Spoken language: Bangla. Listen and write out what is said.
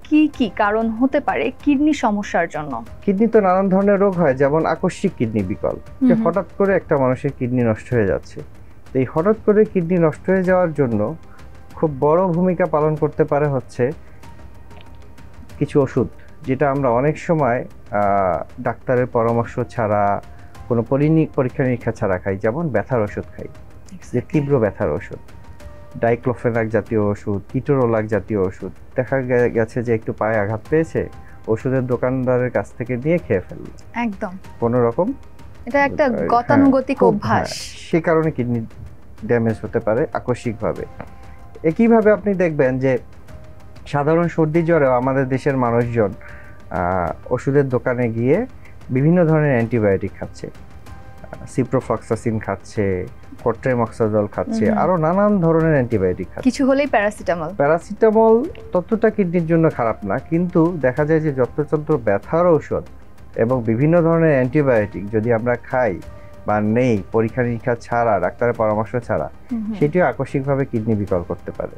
কি কি কারণ হতে পারে কিডনি সমস্যার জন্য? কিডনি তো নানান ধরনের রোগ হয়, যেমন আকস্মিক কিডনি বিকল, যে হঠাৎ করে একটা মানুষের কিডনি নষ্ট হয়ে যাচ্ছে। তো এই হঠাৎ করে কিডনি নষ্ট হয়ে যাওয়ার জন্য খুব বড় ভূমিকা পালন করতে পারে হচ্ছে কিছু ওষুধ, যেটা আমরা অনেক সময় ডাক্তারের পরামর্শ ছাড়া, কোনো পরীক্ষা নিরীক্ষা ছাড়া খাই। যেমন ব্যথার ওষুধ খাই, যে তীব্র ব্যথার ওষুধ, ডাইক্লোফেনাক জাতীয় ওষুধ, কিটোরোলাক জাতীয় ওষুধ। দেখা গেছে যে একটু পায়ে আঘাত পেয়েছে, ওষুধের দোকানদারের কাছ থেকে নিয়ে খেয়ে ফেলল একদম কোনো রকম। এটা একটা গতানুগতিক অভ্যাস, সে কারণে কিডনি ড্যামেজ হতে পারে আকস্মিকভাবে। একইভাবে আপনি দেখবেন যে সাধারণ সর্দি জ্বরেও আমাদের দেশের মানুষজন ওষুধের দোকানে গিয়ে বিভিন্ন ধরনের অ্যান্টিবায়োটিক খাচ্ছে, সিপ্রোফ্লক্সাসিন খাচ্ছে, কোট্রেমক্সাজল খাচ্ছে, আরো নানান ধরনের অ্যান্টিবায়োটিক খাচ্ছে। কিছু হলেই প্যারাসিটামল ততটা কিডনির জন্য খারাপ না, কিন্তু দেখা যায় যে যত্রতন্ত্র ব্যথার ঔষধ এবং বিভিন্ন ধরনের অ্যান্টিবায়োটিক যদি আমরা খাই বা নেই পরীক্ষা নিরীক্ষা ছাড়া, ডাক্তারের পরামর্শ ছাড়া, সেটিও আকস্মিকভাবে কিডনি বিকল করতে পারে।